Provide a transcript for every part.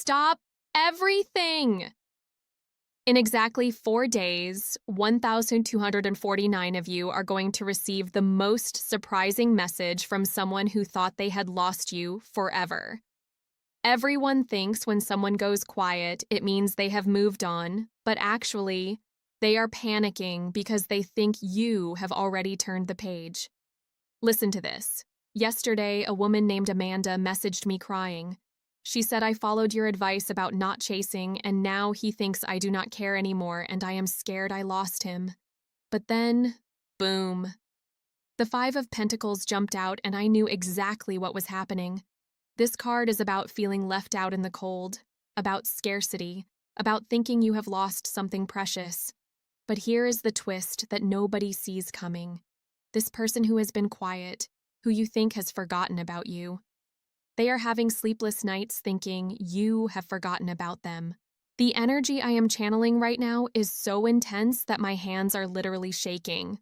Stop everything! In exactly 4 days, 1,249 of you are going to receive the most surprising message from someone who thought they had lost you forever. Everyone thinks when someone goes quiet, it means they have moved on, but actually, they are panicking because they think you have already turned the page. Listen to this. Yesterday, a woman named Amanda messaged me crying. She said, "I followed your advice about not chasing, and now he thinks I do not care anymore, and I am scared I lost him." But then, boom. The Five of Pentacles jumped out, and I knew exactly what was happening. This card is about feeling left out in the cold, about scarcity, about thinking you have lost something precious. But here is the twist that nobody sees coming. This person who has been quiet, who you think has forgotten about you. They are having sleepless nights thinking you have forgotten about them. The energy I am channeling right now is so intense that my hands are literally shaking.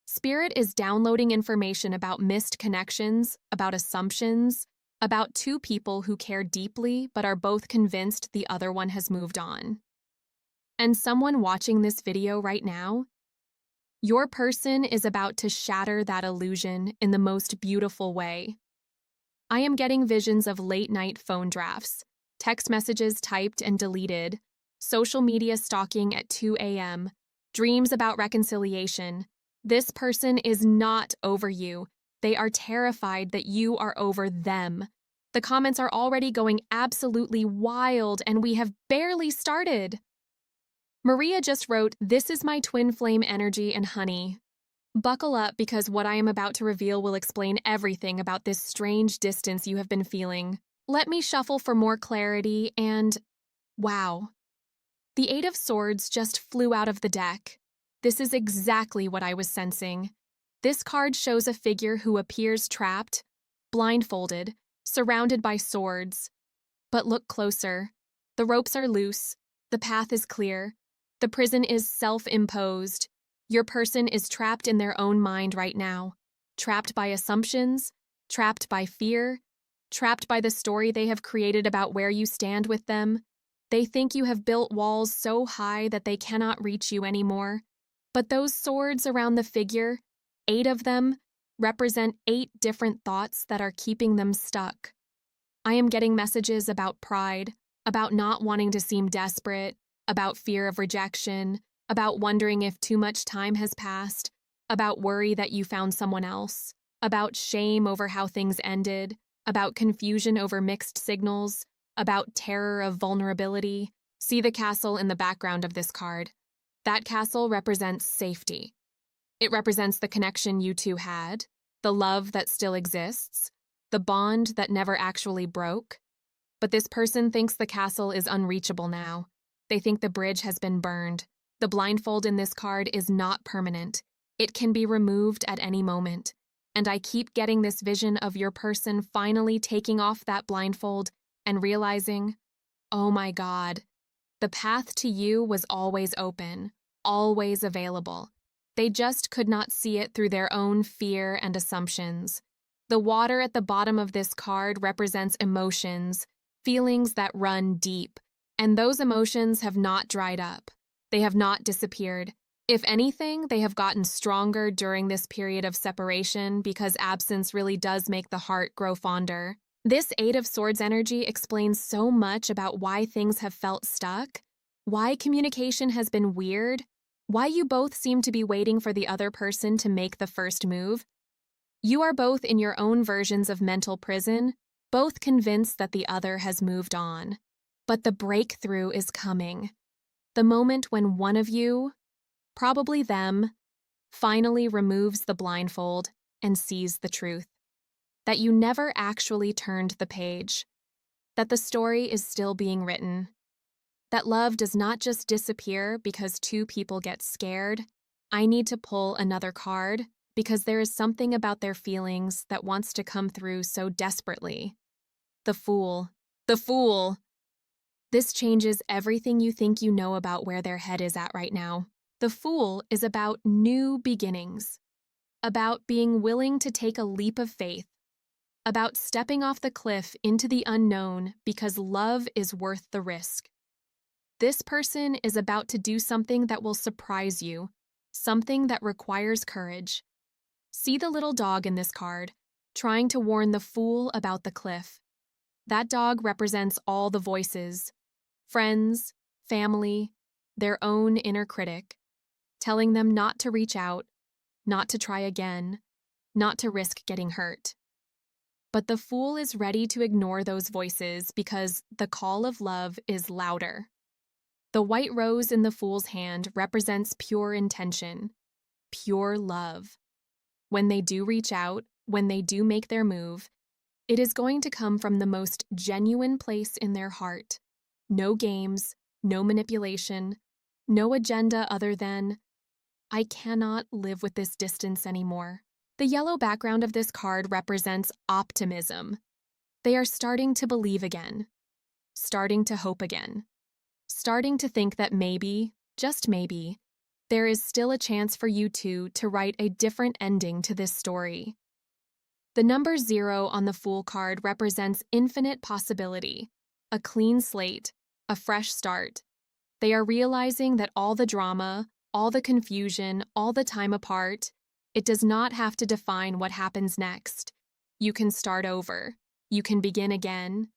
Spirit is downloading information about missed connections, about assumptions, about two people who care deeply but are both convinced the other one has moved on. And someone watching this video right now, your person is about to shatter that illusion in the most beautiful way. I am getting visions of late-night phone drafts, text messages typed and deleted, social media stalking at 2 a.m., dreams about reconciliation. This person is not over you. They are terrified that you are over them. The comments are already going absolutely wild, and we have barely started. Maria just wrote, "This is my twin flame energy and honey." Buckle up because what I am about to reveal will explain everything about this strange distance you have been feeling. Let me shuffle for more clarity and… wow. The Eight of Swords just flew out of the deck. This is exactly what I was sensing. This card shows a figure who appears trapped, blindfolded, surrounded by swords. But look closer. The ropes are loose. The path is clear. The prison is self-imposed. Your person is trapped in their own mind right now, trapped by assumptions, trapped by fear, trapped by the story they have created about where you stand with them. They think you have built walls so high that they cannot reach you anymore. But those swords around the figure, 8 of them, represent 8 different thoughts that are keeping them stuck. I am getting messages about pride, about not wanting to seem desperate, about fear of rejection, about wondering if too much time has passed, about worry that you found someone else, about shame over how things ended, about confusion over mixed signals, about terror of vulnerability. See the castle in the background of this card. That castle represents safety. It represents the connection you two had, the love that still exists, the bond that never actually broke. But this person thinks the castle is unreachable now. They think the bridge has been burned. The blindfold in this card is not permanent. It can be removed at any moment. And I keep getting this vision of your person finally taking off that blindfold and realizing, oh my God, the path to you was always open, always available. They just could not see it through their own fear and assumptions. The water at the bottom of this card represents emotions, feelings that run deep, and those emotions have not dried up. They have not disappeared. If anything, they have gotten stronger during this period of separation because absence really does make the heart grow fonder. This Eight of Swords energy explains so much about why things have felt stuck, why communication has been weird, why you both seem to be waiting for the other person to make the first move. You are both in your own versions of mental prison, both convinced that the other has moved on. But the breakthrough is coming. The moment when one of you, probably them, finally removes the blindfold and sees the truth. That you never actually turned the page. That the story is still being written. That love does not just disappear because two people get scared. I need to pull another card because there is something about their feelings that wants to come through so desperately. The Fool. The Fool! This changes everything you think you know about where their head is at right now. The Fool is about new beginnings, about being willing to take a leap of faith, about stepping off the cliff into the unknown because love is worth the risk. This person is about to do something that will surprise you, something that requires courage. See the little dog in this card, trying to warn the fool about the cliff. That dog represents all the voices, friends, family, their own inner critic, telling them not to reach out, not to try again, not to risk getting hurt. But the fool is ready to ignore those voices because the call of love is louder. The white rose in the fool's hand represents pure intention, pure love. When they do reach out, when they do make their move, it is going to come from the most genuine place in their heart. No games, no manipulation, no agenda other than, I cannot live with this distance anymore. The yellow background of this card represents optimism. They are starting to believe again, starting to hope again, starting to think that maybe, just maybe, there is still a chance for you two to write a different ending to this story. The number 0 on the Fool card represents infinite possibility, a clean slate, a fresh start. They are realizing that all the drama, all the confusion, all the time apart, it does not have to define what happens next. You can start over. You can begin again.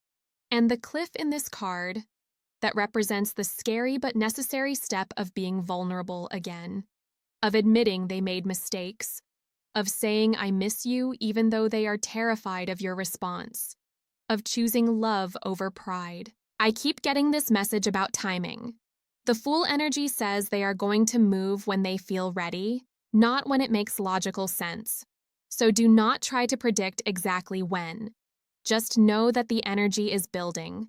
And the cliff in this card that represents the scary but necessary step of being vulnerable again, of admitting they made mistakes, of saying I miss you even though they are terrified of your response, of choosing love over pride. I keep getting this message about timing. The Fool energy says they are going to move when they feel ready, not when it makes logical sense. So do not try to predict exactly when. Just know that the energy is building.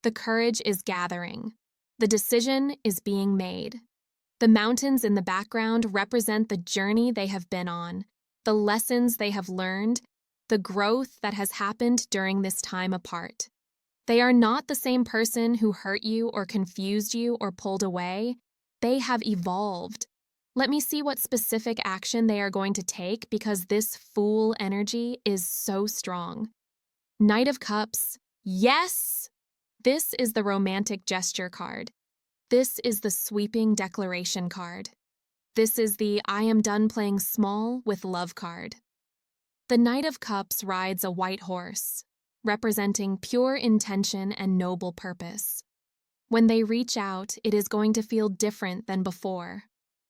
The courage is gathering. The decision is being made. The mountains in the background represent the journey they have been on, the lessons they have learned, the growth that has happened during this time apart. They are not the same person who hurt you or confused you or pulled away. They have evolved. Let me see what specific action they are going to take because this Fool energy is so strong. Knight of Cups. Yes! This is the romantic gesture card. This is the sweeping declaration card. This is the I am done playing small with love card. The Knight of Cups rides a white horse, representing pure intention and noble purpose. When they reach out, it is going to feel different than before.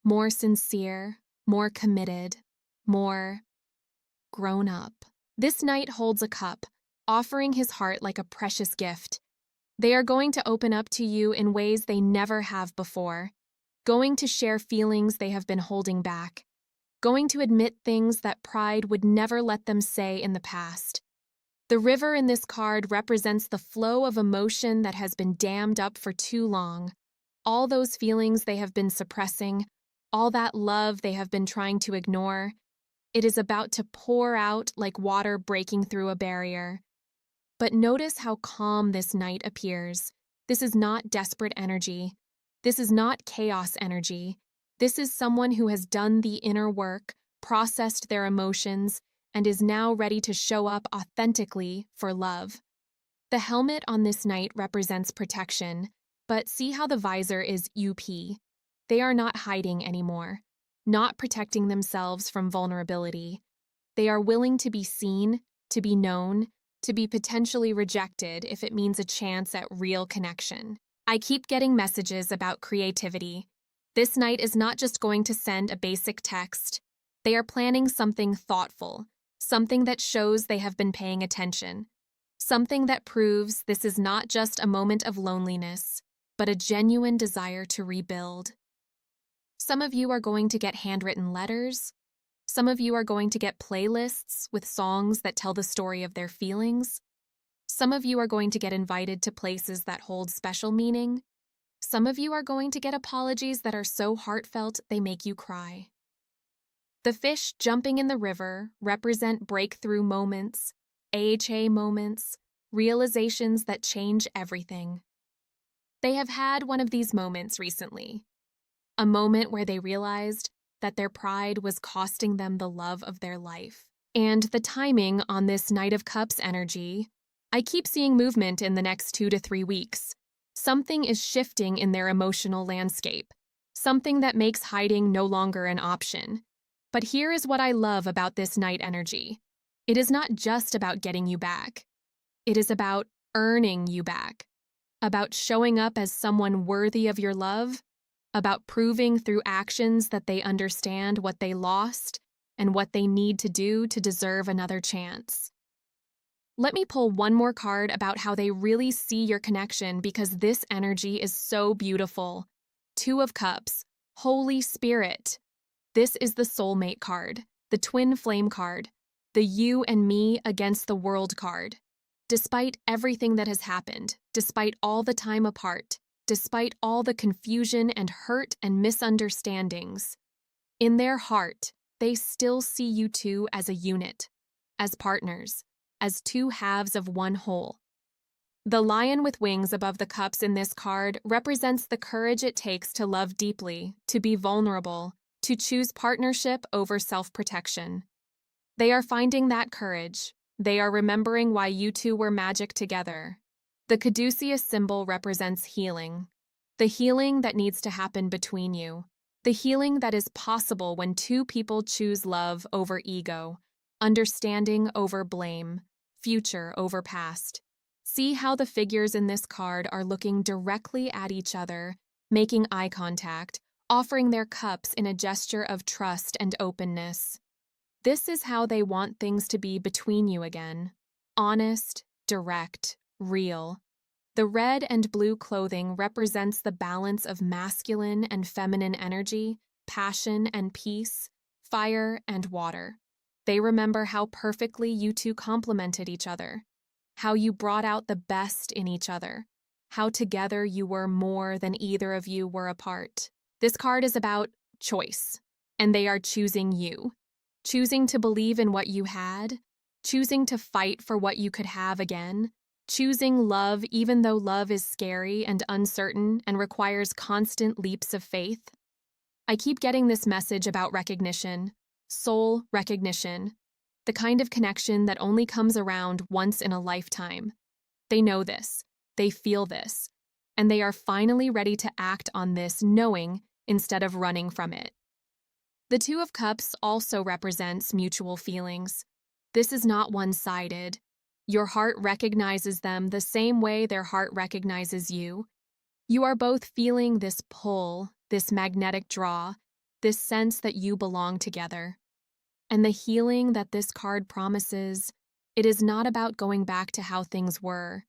More sincere, more committed, more grown up. This knight holds a cup, offering his heart like a precious gift. They are going to open up to you in ways they never have before, going to share feelings they have been holding back, going to admit things that pride would never let them say in the past. The river in this card represents the flow of emotion that has been dammed up for too long. All those feelings they have been suppressing, all that love they have been trying to ignore, it is about to pour out like water breaking through a barrier. But notice how calm this knight appears. This is not desperate energy. This is not chaos energy. This is someone who has done the inner work, processed their emotions, and is now ready to show up authentically for love. The helmet on this knight represents protection, but see how the visor is UP. They are not hiding anymore, not protecting themselves from vulnerability. They are willing to be seen, to be known, to be potentially rejected if it means a chance at real connection. I keep getting messages about creativity. This knight is not just going to send a basic text. They are planning something thoughtful, something that shows they have been paying attention, something that proves this is not just a moment of loneliness, but a genuine desire to rebuild. Some of you are going to get handwritten letters. Some of you are going to get playlists with songs that tell the story of their feelings. Some of you are going to get invited to places that hold special meaning. Some of you are going to get apologies that are so heartfelt they make you cry. The fish jumping in the river represent breakthrough moments, AHA moments, realizations that change everything. They have had one of these moments recently, a moment where they realized that their pride was costing them the love of their life. And the timing on this Knight of Cups energy, I keep seeing movement in the next 2 to 3 weeks. Something is shifting in their emotional landscape, something that makes hiding no longer an option. But here is what I love about this Knight energy. It is not just about getting you back. It is about earning you back, about showing up as someone worthy of your love, about proving through actions that they understand what they lost and what they need to do to deserve another chance. Let me pull one more card about how they really see your connection because this energy is so beautiful. Two of Cups, Holy Spirit. This is the soulmate card, the twin flame card, the you and me against the world card. Despite everything that has happened, despite all the time apart, despite all the confusion and hurt and misunderstandings, in their heart, they still see you two as a unit, as partners, as two halves of one whole. The lion with wings above the cups in this card represents the courage it takes to love deeply, to be vulnerable, to choose partnership over self-protection. They are finding that courage. They are remembering why you two were magic together. The caduceus symbol represents healing. The healing that needs to happen between you. The healing that is possible when two people choose love over ego, understanding over blame, future over past. See how the figures in this card are looking directly at each other, making eye contact, offering their cups in a gesture of trust and openness. This is how they want things to be between you again. Honest, direct, real. The red and blue clothing represents the balance of masculine and feminine energy, passion and peace, fire and water. They remember how perfectly you two complemented each other, how you brought out the best in each other, how together you were more than either of you were apart. This card is about choice, and they are choosing you. Choosing to believe in what you had, choosing to fight for what you could have again, choosing love even though love is scary and uncertain and requires constant leaps of faith. I keep getting this message about recognition, soul recognition, the kind of connection that only comes around once in a lifetime. They know this, they feel this, and they are finally ready to act on this knowing instead of running from it. The Two of Cups also represents mutual feelings. This is not one-sided. Your heart recognizes them the same way their heart recognizes you. You are both feeling this pull, this magnetic draw, this sense that you belong together. And the healing that this card promises, it is not about going back to how things were.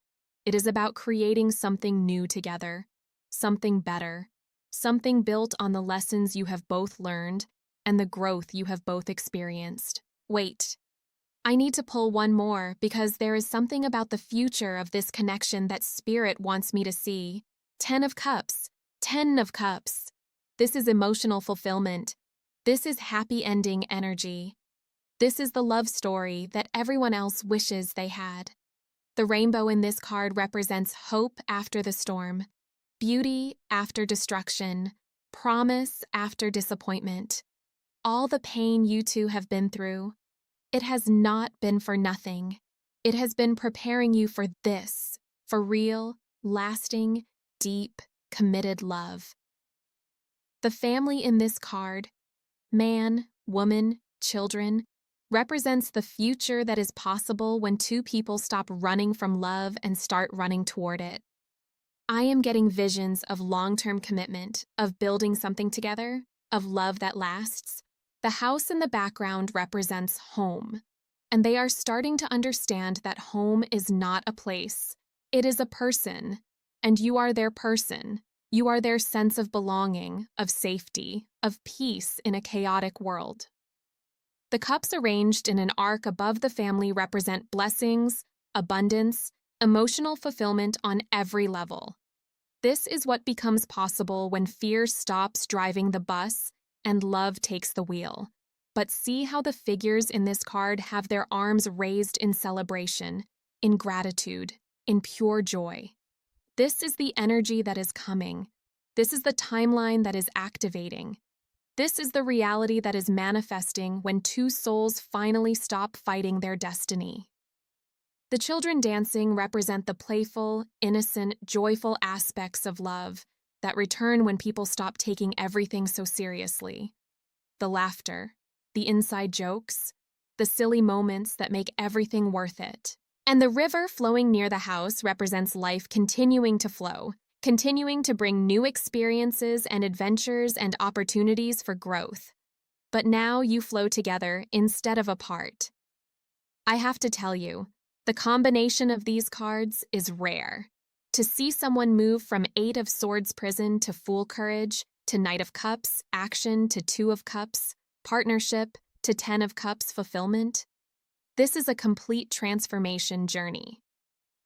It is about creating something new together, something better, something built on the lessons you have both learned and the growth you have both experienced. Wait, I need to pull one more because there is something about the future of this connection that Spirit wants me to see. 10 of Cups, 10 of Cups. This is emotional fulfillment. This is happy ending energy. This is the love story that everyone else wishes they had. The rainbow in this card represents hope after the storm, beauty after destruction, promise after disappointment. All the pain you two have been through, it has not been for nothing. It has been preparing you for this, for real, lasting, deep, committed love. The family in this card, man, woman, children, represents the future that is possible when two people stop running from love and start running toward it. I am getting visions of long-term commitment, of building something together, of love that lasts. The house in the background represents home, and they are starting to understand that home is not a place. It is a person, and you are their person. You are their sense of belonging, of safety, of peace in a chaotic world. The cups arranged in an arc above the family represent blessings, abundance, emotional fulfillment on every level. This is what becomes possible when fear stops driving the bus and love takes the wheel. But see how the figures in this card have their arms raised in celebration, in gratitude, in pure joy. This is the energy that is coming. This is the timeline that is activating. This is the reality that is manifesting when two souls finally stop fighting their destiny. The children dancing represent the playful, innocent, joyful aspects of love that return when people stop taking everything so seriously. The laughter, the inside jokes, the silly moments that make everything worth it. And the river flowing near the house represents life continuing to flow, continuing to bring new experiences and adventures and opportunities for growth. But now you flow together instead of apart. I have to tell you, the combination of these cards is rare. To see someone move from Eight of Swords prison to Fool courage, to Knight of Cups action to Two of Cups, partnership to Ten of Cups fulfillment, this is a complete transformation journey.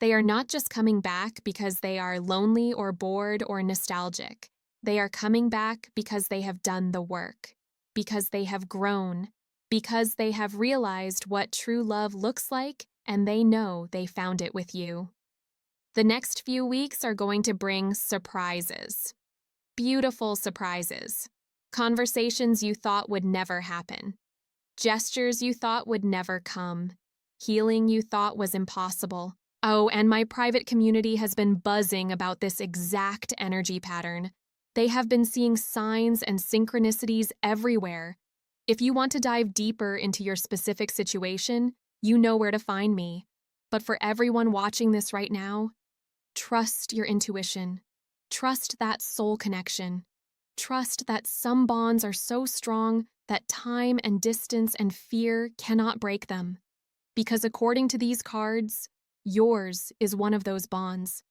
They are not just coming back because they are lonely or bored or nostalgic. They are coming back because they have done the work, because they have grown, because they have realized what true love looks like, and they know they found it with you. The next few weeks are going to bring surprises. Beautiful surprises. Conversations you thought would never happen. Gestures you thought would never come. Healing you thought was impossible. Oh, and my private community has been buzzing about this exact energy pattern. They have been seeing signs and synchronicities everywhere. If you want to dive deeper into your specific situation, you know where to find me. But for everyone watching this right now, trust your intuition. Trust that soul connection. Trust that some bonds are so strong that time and distance and fear cannot break them. Because according to these cards, yours is one of those bonds.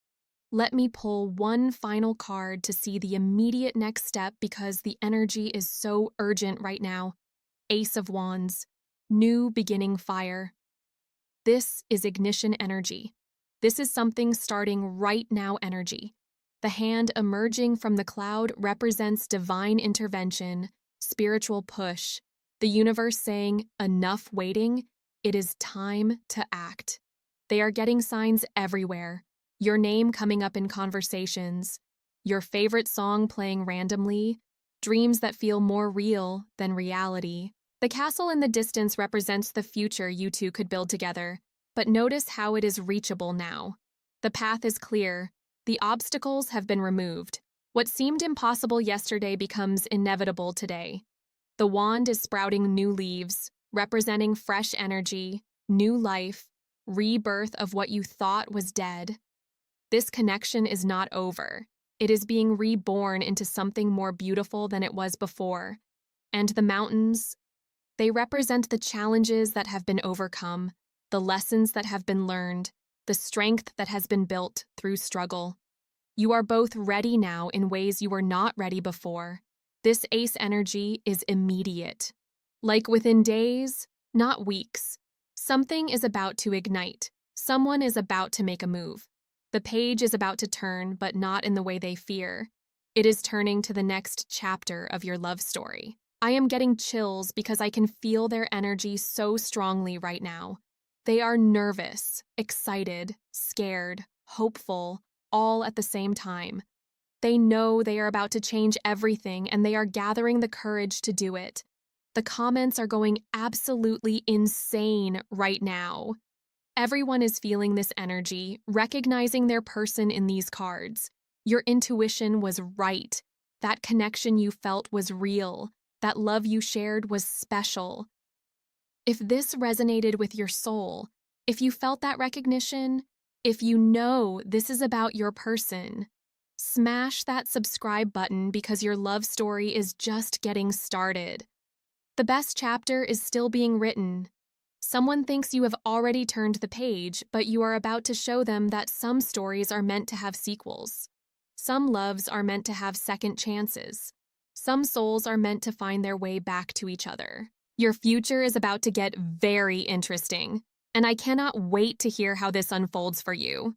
Let me pull one final card to see the immediate next step because the energy is so urgent right now. Ace of Wands, new beginning fire. This is ignition energy. This is something starting right now energy. The hand emerging from the cloud represents divine intervention, spiritual push, the universe saying, enough waiting, it is time to act. They are getting signs everywhere. Your name coming up in conversations, your favorite song playing randomly, dreams that feel more real than reality. The castle in the distance represents the future you two could build together, but notice how it is reachable now. The path is clear. The obstacles have been removed. What seemed impossible yesterday becomes inevitable today. The wand is sprouting new leaves, representing fresh energy, new life, rebirth of what you thought was dead. This connection is not over. It is being reborn into something more beautiful than it was before. And the mountains, they represent the challenges that have been overcome, the lessons that have been learned, the strength that has been built through struggle. You are both ready now in ways you were not ready before. This ace energy is immediate. Like within days, not weeks. Something is about to ignite. Someone is about to make a move. The page is about to turn, but not in the way they fear. It is turning to the next chapter of your love story. I am getting chills because I can feel their energy so strongly right now. They are nervous, excited, scared, hopeful, all at the same time. They know they are about to change everything and they are gathering the courage to do it. The comments are going absolutely insane right now. Everyone is feeling this energy, recognizing their person in these cards. Your intuition was right. That connection you felt was real. That love you shared was special. If this resonated with your soul, if you felt that recognition, if you know this is about your person, smash that subscribe button because your love story is just getting started. The best chapter is still being written. Someone thinks you have already turned the page, but you are about to show them that some stories are meant to have sequels. Some loves are meant to have second chances. Some souls are meant to find their way back to each other. Your future is about to get very interesting, and I cannot wait to hear how this unfolds for you.